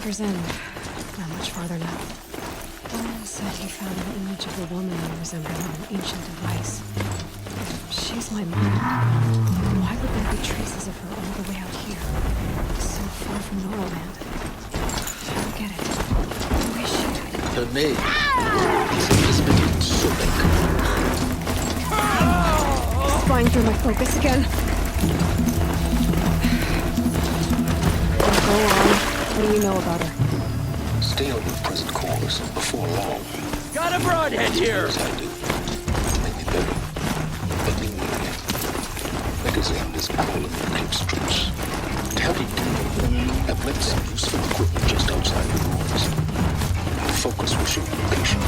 Anchor's End. Not much farther now. Dolan said he found an image of a woman resembling an ancient device. She's my mother. Why would there be traces of her all the way out here? So far from Norland. I don't get it. Who is she? Her name is Elizabeth Sobek. Spying through my focus again. Go on. What do you know about her? Stay on your present course. Before long, Got a broadhead here! as I do, make me better. But leave me again. Magazine this all of the clip strips. Tell you, I've left some useful equipment just outside the walls. The focus will show you patient.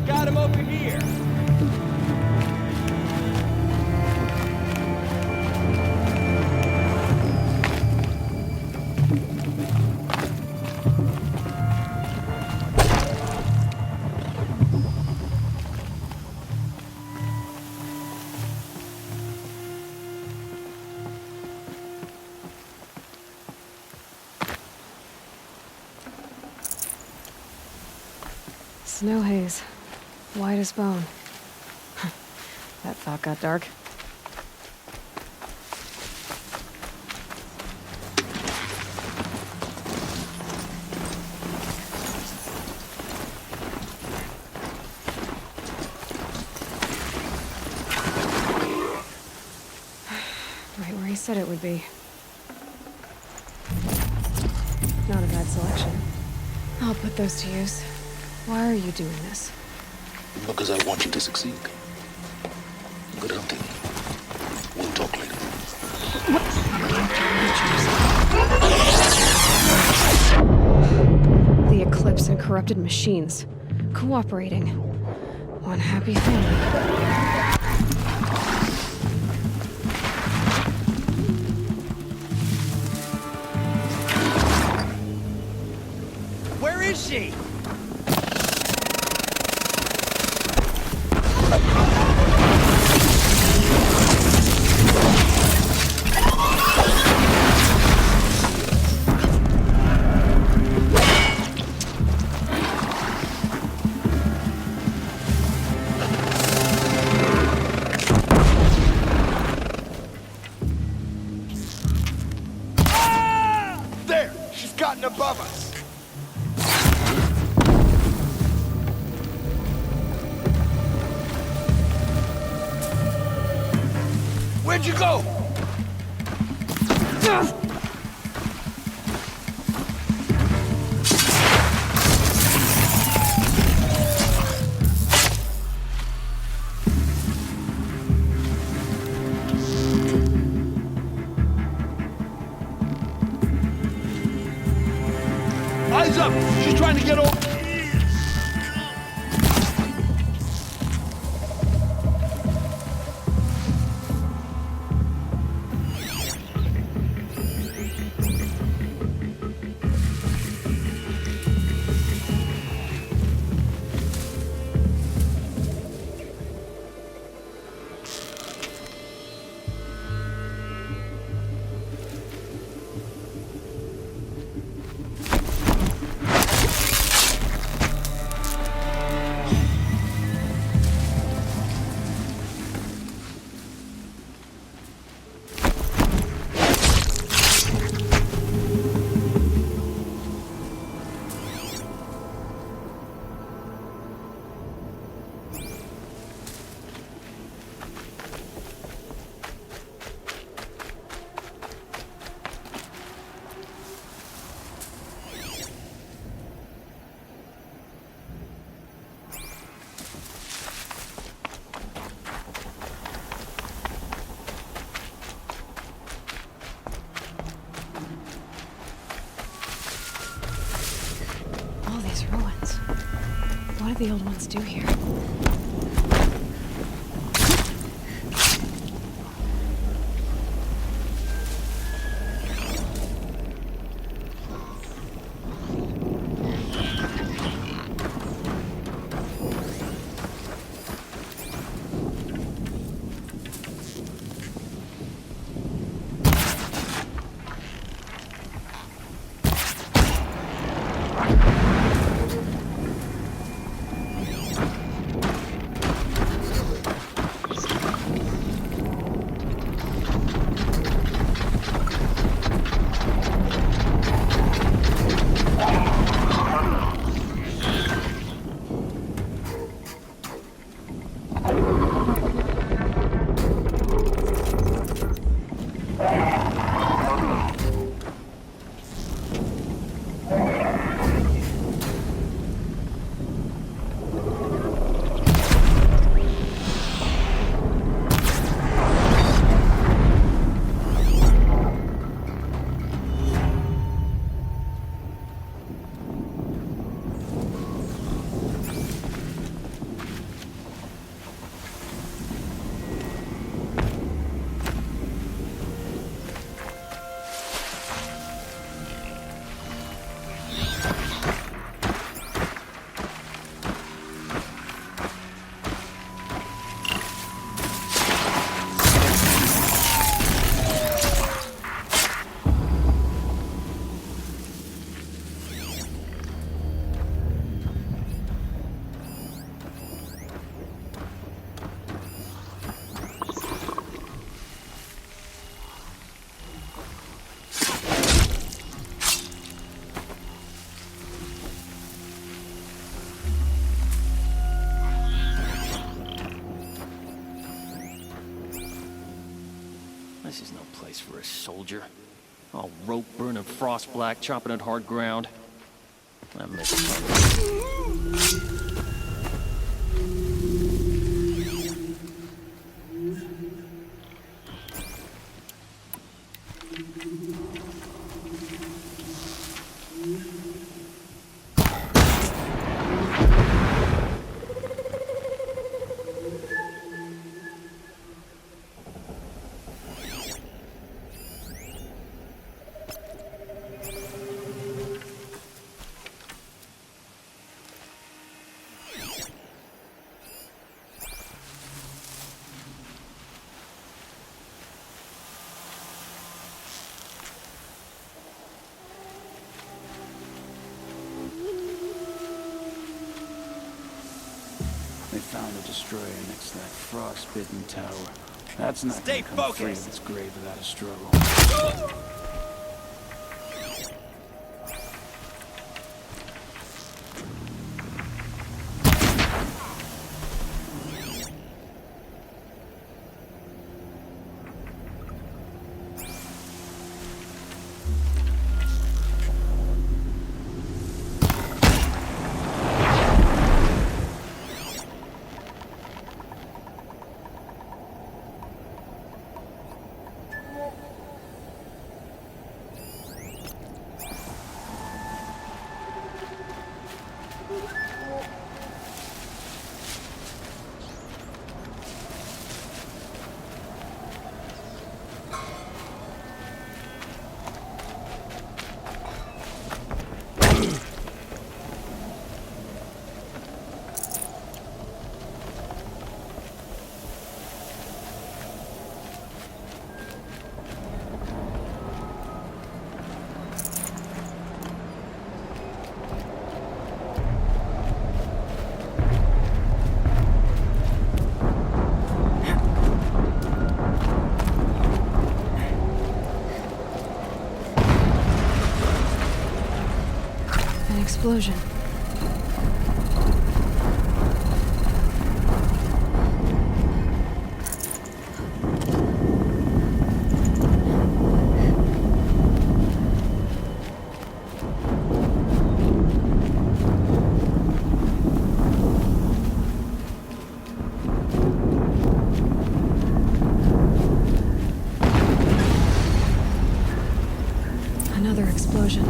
Got him over here! Snow haze. White as bone. That thought got dark. Right where he said it would be. Not a bad selection. I'll put those to use. Why are you doing this? Because I want you to succeed. Good hunting. We'll talk later. The Eclipse and corrupted machines. Cooperating. One happy family. Where is she? Gotten above us. Where'd you go? the old ones do here? This is no place for a soldier. All rope burning frost black, chopping at hard ground. I miss it. They found a destroyer next to that frostbitten tower. That's not Stay gonna come free focused. of its grave without a struggle. An explosion. Another explosion.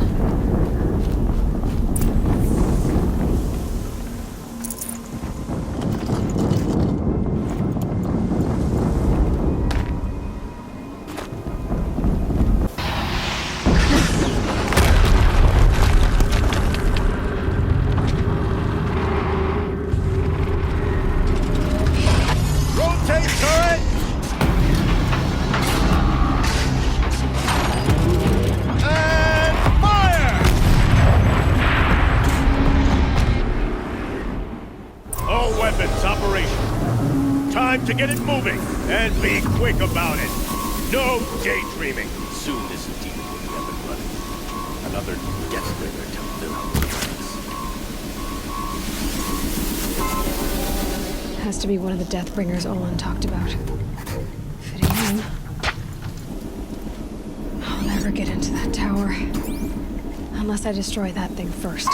weapons operational. Time to get it moving, and be quick about it. No daydreaming. Soon this demon will be up and running. Another Deathbringer to fill out the ranks. Has to be one of the Deathbringers Olin talked about. Fitting in. I'll never get into that tower. Unless I destroy that thing first.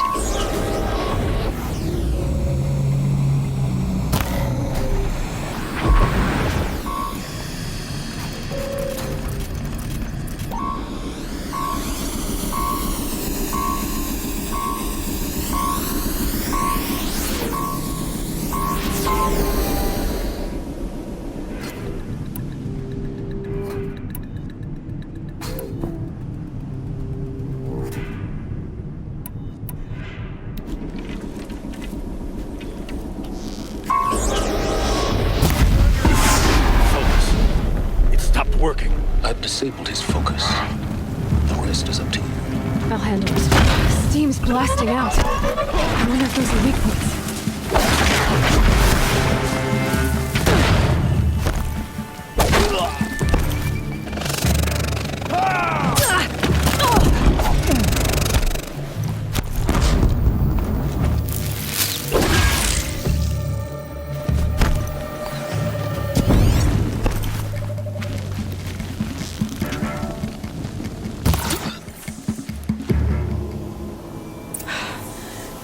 Working. I've disabled his focus. The rest is up to you. I'll handle it. Steam's blasting out. I wonder if those are weak points.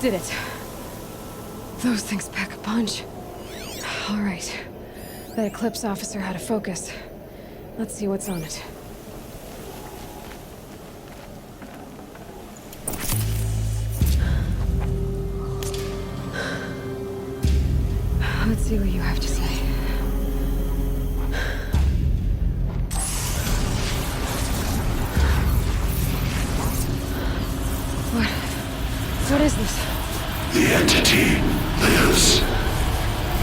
Did it. Those things pack a punch. All right. That Eclipse officer had a focus. Let's see what's on it. Let's see what you have to say. What is this? The entity lives.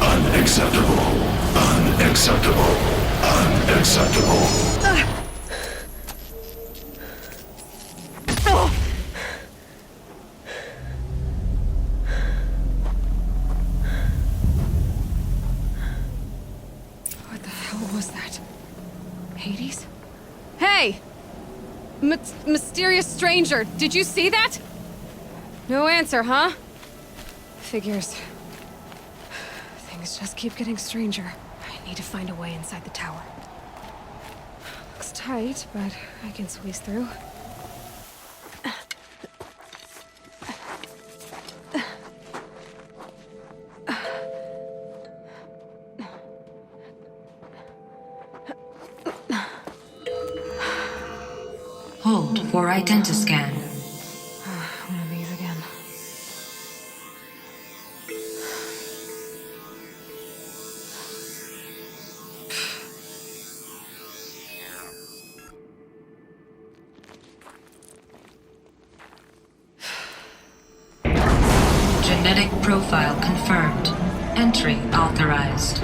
Unacceptable. Unacceptable. Unacceptable. What the hell was that? Hades? Hey! Mysterious stranger, did you see that? No answer, huh? Figures. Things just keep getting stranger. I need to find a way inside the tower. Looks tight, but I can squeeze through. Hold for identiscan. One of these again. Genetic profile confirmed. Entry authorized.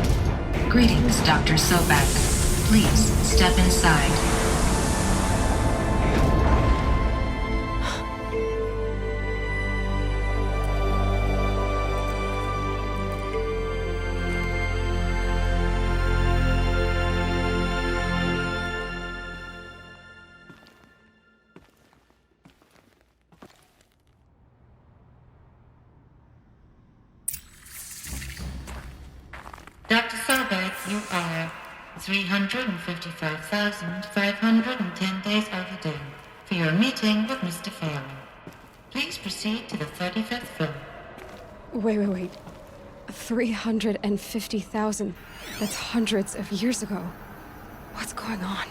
Greetings, Dr. Sobek. Please step inside. Dr. Sobek, you are 355,510 days overdue for your meeting with Mr. Fallon. Please proceed to the 35th floor. Wait. 350,000. That's hundreds of years ago. What's going on?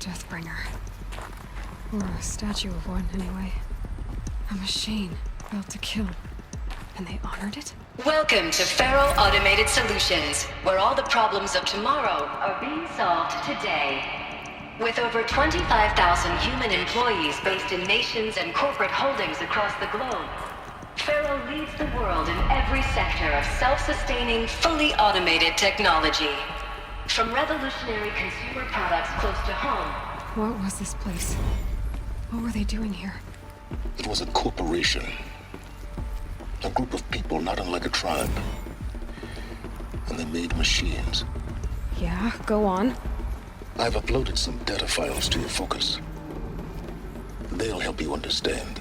Deathbringer. Or a statue of one, anyway. A machine built to kill. And they honored it? Welcome to Feral Automated Solutions, where all the problems of tomorrow are being solved today. With over 25,000 human employees based in nations and corporate holdings across the globe, Feral leads the world in every sector of self-sustaining, fully automated technology. From revolutionary consumer products close to home. What was this place? What were they doing here? It was a corporation. A group of people not unlike a tribe. And they made machines. Yeah, go on. I've uploaded some data files to your focus. They'll help you understand.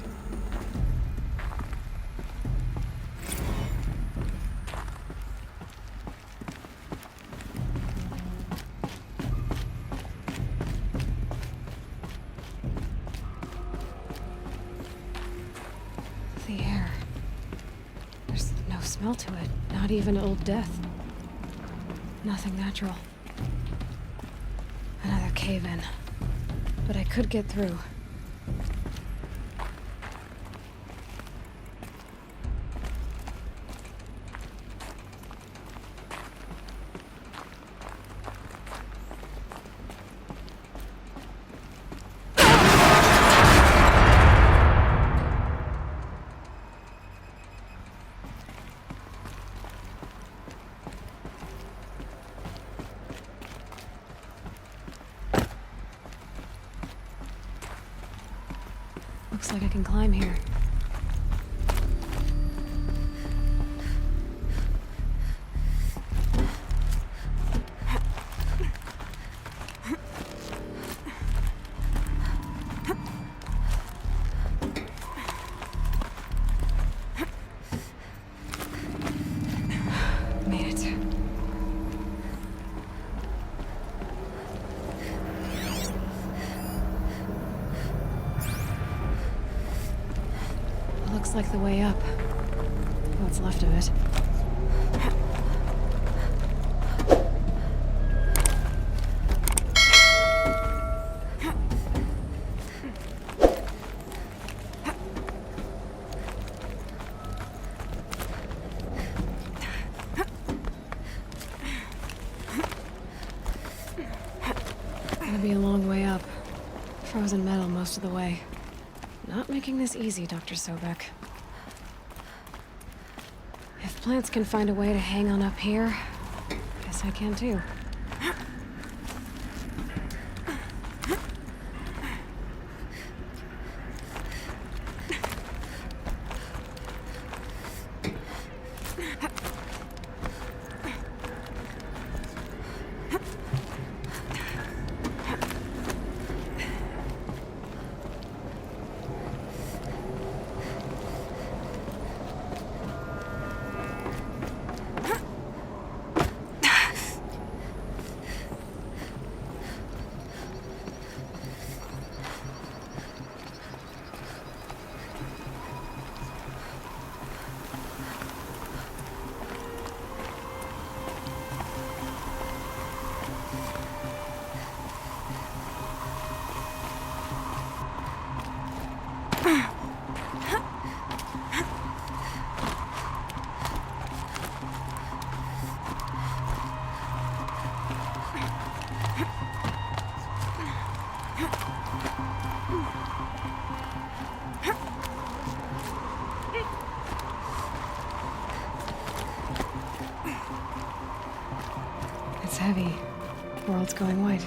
The air. There's no smell to it. Not even old death. Nothing natural. Another cave-in. But I could get through. Looks like I can climb here. Made it. Looks like the way up. What's left of it. Gonna be a long way up. Frozen metal most of the way. Not making this easy, Dr. Sobek. If plants can find a way to hang on up here, guess I can too. It's heavy. World's going white.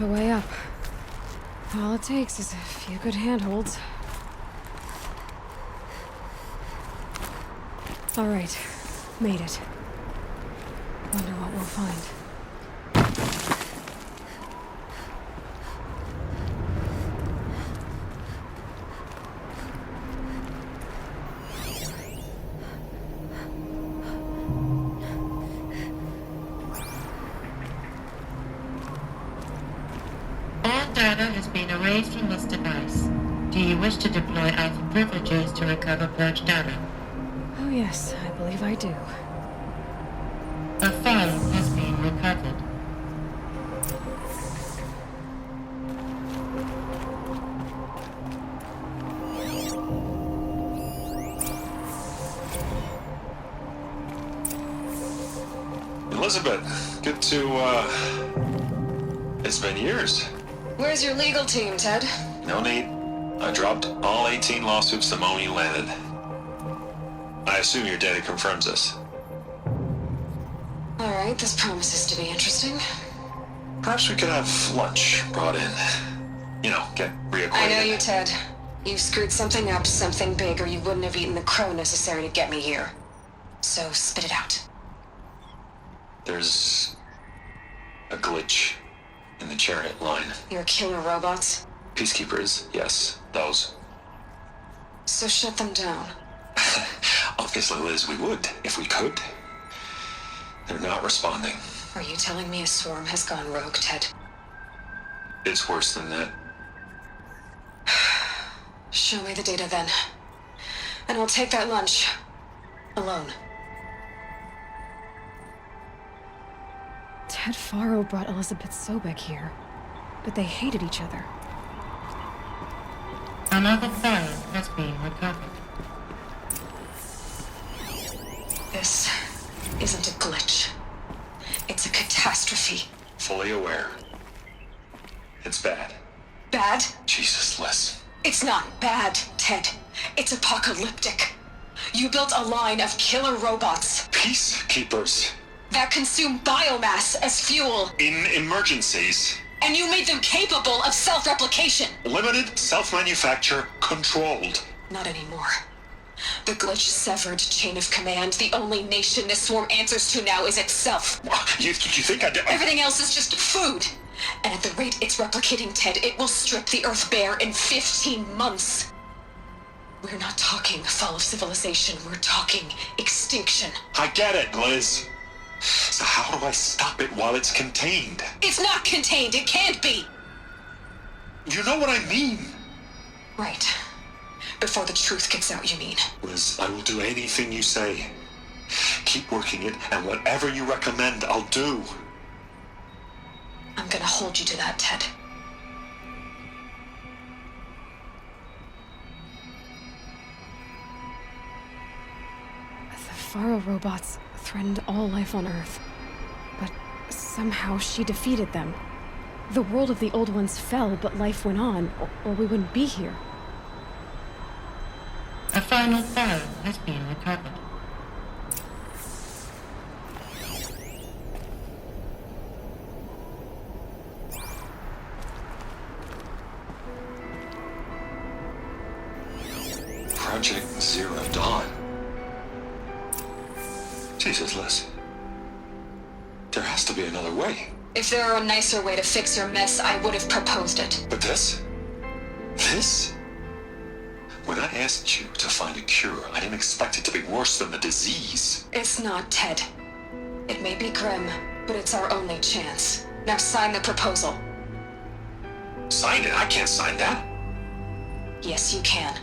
the way up. All it takes is a few good handholds. All right, made it. Wonder what we'll find. All data has been erased from this device. Do you wish to deploy Alpha privileges to recover purged data? Oh yes, I believe I do. A file has been recovered. Elizabeth, good to, it's been years. Where's your legal team, Ted? No need. I dropped all 18 lawsuits the moment you landed. I assume your data confirms this. Alright, this promises to be interesting. Perhaps we could have lunch brought in. You know, get reacquainted. I know you, Ted. You've screwed something up, something big, or you wouldn't have eaten the crow necessary to get me here. So spit it out. There's a glitch in the chariot line. Your killer robots? Peacekeepers, yes, those. So shut them down. Obviously, Liz, we would, if we could. They're not responding. Are you telling me a swarm has gone rogue, Ted? It's worse than that. Show me the data then. And I'll take that lunch. Alone. Ted Faro brought Elizabeth Sobek here, but they hated each other. Another file has been recovered. This isn't a glitch. It's a catastrophe. Fully aware. It's bad. Bad? Jesus, Liz. It's not bad, Ted. It's apocalyptic. You built a line of killer robots. Peacekeepers. That consume biomass as fuel. In emergencies. And you made them capable of self-replication. Limited, self-manufacture, controlled. Not anymore. The glitch severed chain of command. The only nation this swarm answers to now is itself. You think I did? Everything else is just food. And at the rate it's replicating, Ted, it will strip the Earth bare in 15 months. We're not talking fall of civilization. We're talking extinction. I get it, Liz. So how do I stop it while it's contained? It's not contained. It can't be. You know what I mean. Right. Before the truth gets out, you mean? Liz, I will do anything you say. Keep working it, and whatever you recommend, I'll do. I'm gonna hold you to that, Ted. The Faro robots threatened all life on Earth, but somehow she defeated them. The world of the Old Ones fell, but life went on, or we wouldn't be here. A final file has been recovered. Project Zero Dawn. Jesus, Liz. There has to be another way. If there were a nicer way to fix your mess, I would have proposed it. But this? This? When I asked you to find a cure, I didn't expect it to be worse than the disease. It's not, Ted. It may be grim, but it's our only chance. Now sign the proposal. Sign it? I can't sign that. Yes, you can.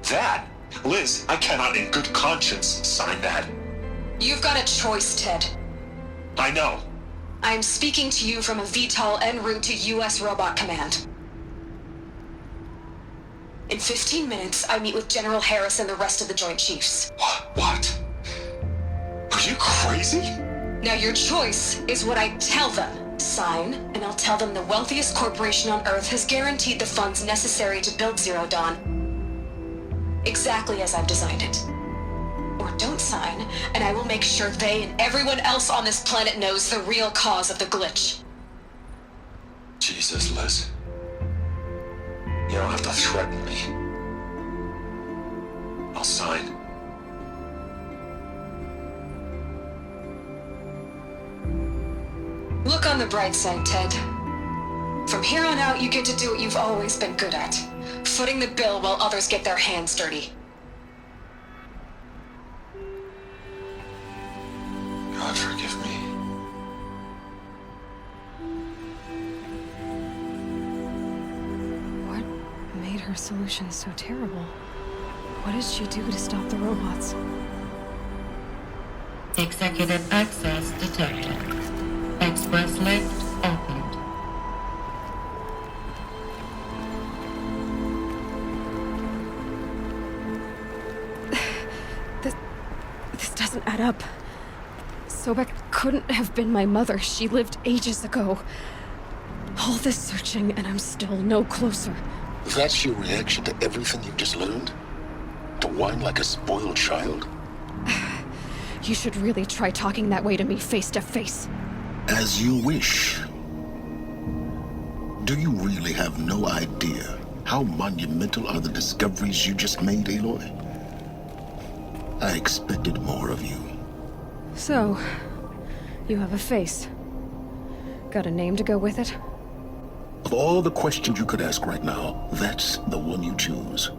That? Liz, I cannot in good conscience sign that. You've got a choice, Ted. I know. I'm speaking to you from a VTOL en route to U.S. Robot Command. In 15 minutes, I meet with General Harris and the rest of the Joint Chiefs. What? Are you crazy? Now your choice is what I tell them. Sign, and I'll tell them the wealthiest corporation on Earth has guaranteed the funds necessary to build Zero Dawn. Exactly as I've designed it. Or don't sign, and I will make sure they and everyone else on this planet knows the real cause of the glitch. Jesus, Liz. You don't have to threaten me. I'll sign. Look on the bright side, Ted. From here on out, you get to do what you've always been good at. Footing the bill while others get their hands dirty. God forgive me. What made her solution so terrible? What did she do to stop the robots? Executive access detected. Express lift opened. This doesn't add up. Sobek couldn't have been my mother. She lived ages ago. All this searching, and I'm still no closer. That's your reaction to everything you've just learned? To whine like a spoiled child? You should really try talking that way to me face to face. As you wish. Do you really have no idea how monumental are the discoveries you just made, Aloy? I expected more of you. So, you have a face. Got a name to go with it? Of all the questions you could ask right now, that's the one you choose.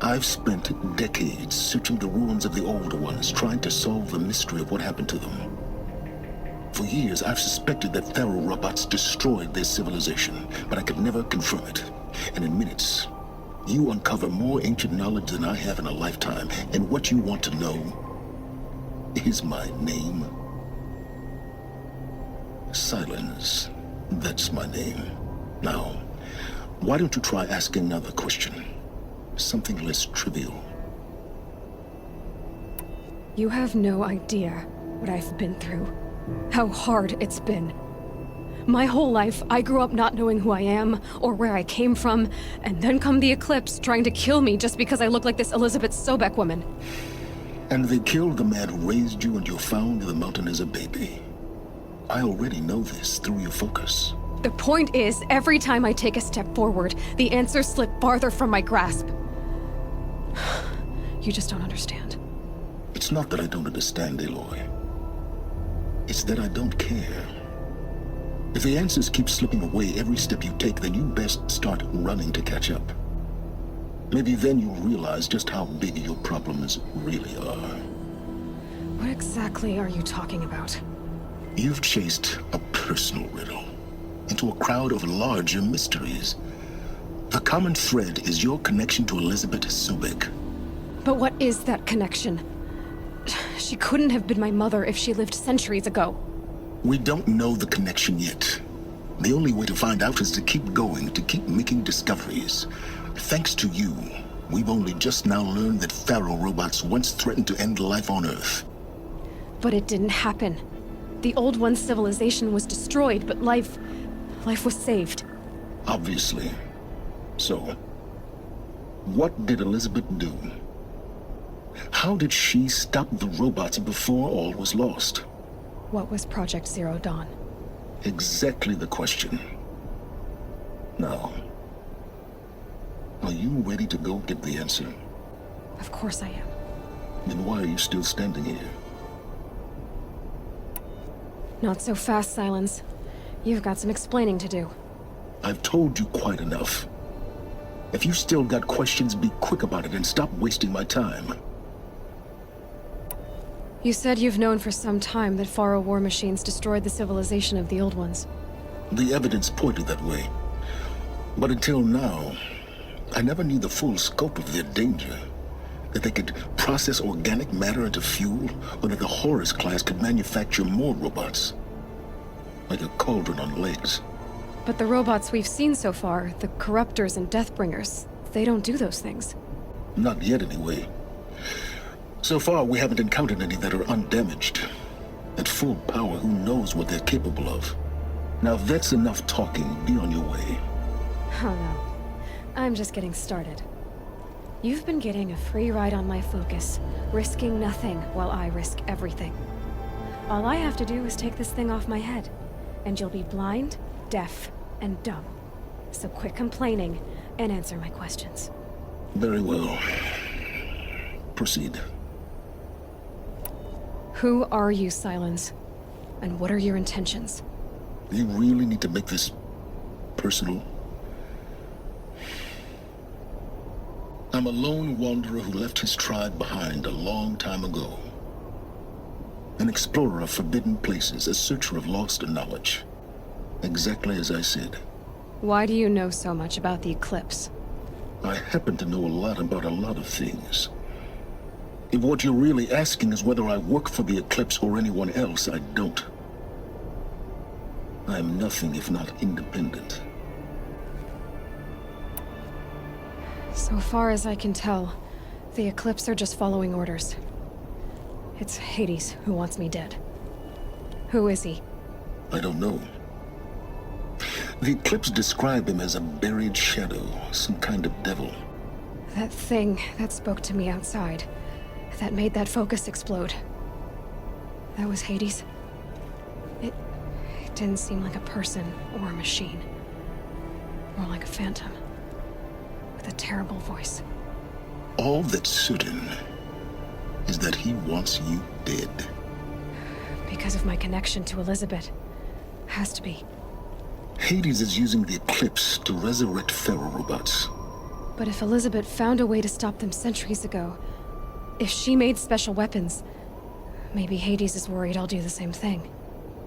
I've spent decades searching the ruins of the older ones, trying to solve the mystery of what happened to them. For years, I've suspected that Faro robots destroyed their civilization, but I could never confirm it. And in minutes, you uncover more ancient knowledge than I have in a lifetime, and what you want to know is my name. Silence. That's my name. Now, why don't you try asking another question? Something less trivial. You have no idea what I've been through. How hard it's been. My whole life, I grew up not knowing who I am or where I came from, and then come the Eclipse trying to kill me just because I look like this Elizabeth Sobek woman. And they killed the man who raised you and you found the mountain as a baby. I already know this through your focus. The point is, every time I take a step forward, the answers slip farther from my grasp. You just don't understand. It's not that I don't understand, Aloy. It's that I don't care. If the answers keep slipping away every step you take, then you best start running to catch up. Maybe then you'll realize just how big your problems really are. What exactly are you talking about? You've chased a personal riddle into a crowd of larger mysteries. The common thread is your connection to Elizabeth Sobek. But what is that connection? She couldn't have been my mother if she lived centuries ago. We don't know the connection yet. The only way to find out is to keep going, to keep making discoveries. Thanks to you, we've only just now learned that Faro robots once threatened to end life on Earth. But it didn't happen. The old one's civilization was destroyed, but life was saved. Obviously. So, what did Elizabeth do? How did she stop the robots before all was lost? What was Project Zero Dawn? Exactly the question. Now, are you ready to go get the answer? Of course I am. Then why are you still standing here? Not so fast, Silence. You've got some explaining to do. I've told you quite enough. If you still got questions, be quick about it and stop wasting my time. You said you've known for some time that Faro war machines destroyed the civilization of the old ones. The evidence pointed that way. But until now, I never knew the full scope of their danger. That they could process organic matter into fuel, or that the Horus class could manufacture more robots. Like a cauldron on legs. But the robots we've seen so far, the Corruptors and Deathbringers, they don't do those things. Not yet, anyway. So far, we haven't encountered any that are undamaged. At full power, who knows what they're capable of? Now, if that's enough talking, be on your way. Oh no. I'm just getting started. You've been getting a free ride on my focus, risking nothing while I risk everything. All I have to do is take this thing off my head. and you'll be blind, deaf, and dumb. So quit complaining and answer my questions. Very well. Proceed. Who are you, Silence? And what are your intentions? You really need to make this personal? I'm a lone wanderer who left his tribe behind a long time ago. An explorer of forbidden places, a searcher of lost knowledge. Exactly as I said. Why do you know so much about the Eclipse? I happen to know a lot about a lot of things. If what you're really asking is whether I work for the Eclipse or anyone else, I don't. I am nothing if not independent. So far as I can tell, the Eclipse are just following orders. It's Hades who wants me dead. Who is he? I don't know. The Eclipse describe him as a buried shadow, some kind of devil. That thing that spoke to me outside, that made that focus explode. That was Hades? It didn't seem like a person or a machine. More like a phantom. With a terrible voice. All that's certain is that he wants you dead. Because of my connection to Elizabeth. Has to be. Hades is using the Eclipse to resurrect feral robots. But if Elizabeth found a way to stop them centuries ago, if she made special weapons, maybe Hades is worried I'll do the same thing.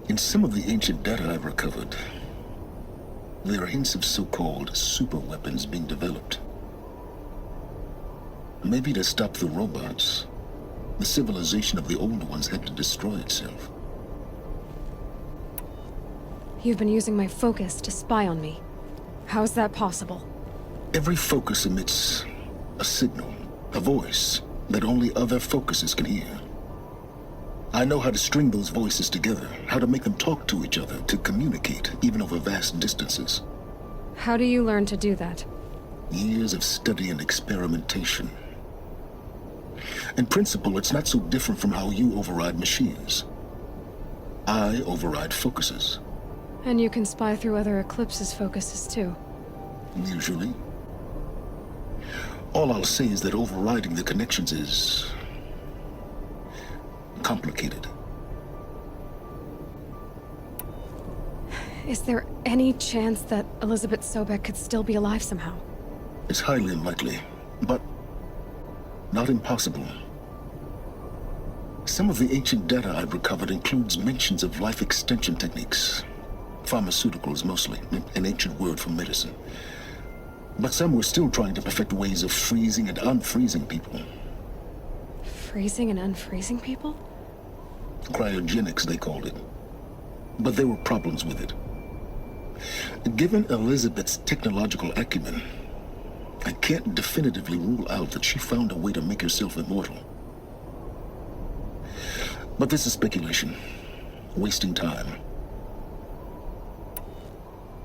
In some of the ancient data I've recovered, there are hints of so-called super weapons being developed. Maybe to stop the robots, the civilization of the old ones had to destroy itself. You've been using my focus to spy on me. How's that possible? Every focus emits a signal, a voice, that only other focuses can hear. I know how to string those voices together, how to make them talk to each other, to communicate, even over vast distances. How do you learn to do that? Years of study and experimentation. In principle, it's not so different from how you override machines. I override focuses. And you can spy through other Eclipse's focuses too. Usually. All I'll say is that overriding the connections is complicated. Is there any chance that Elizabeth Sobek could still be alive somehow? It's highly unlikely, but not impossible. Some of the ancient data I've recovered includes mentions of life extension techniques. Pharmaceuticals, mostly, an ancient word for medicine. But some were still trying to perfect ways of freezing and unfreezing people. Freezing and unfreezing people? Cryogenics, they called it. But there were problems with it. Given Elizabeth's technological acumen, I can't definitively rule out that she found a way to make herself immortal. But this is speculation. Wasting time.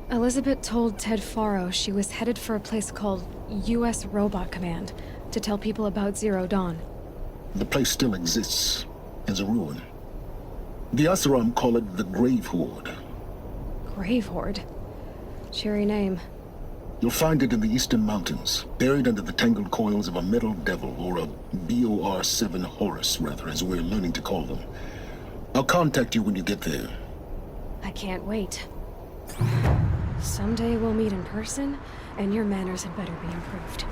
Elizabeth told Ted Faro she was headed for a place called U.S. Robot Command to tell people about Zero Dawn. The place still exists, as a ruin. The Oseram call it the Grave Horde. Grave Horde? Cheery name. You'll find it in the Eastern Mountains, buried under the tangled coils of a metal devil, or a BOR-7 Horus, rather, as we're learning to call them. I'll contact you when you get there. I can't wait. Someday we'll meet in person, and your manners had better be improved.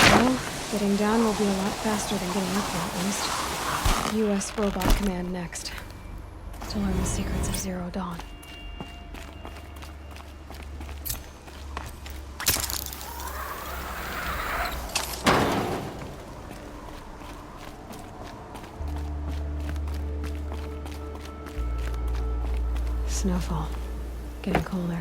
Well, getting down will be a lot faster than getting up there, at least. U.S. Robot Command next. To learn the secrets of Zero Dawn. Snowfall. Getting colder.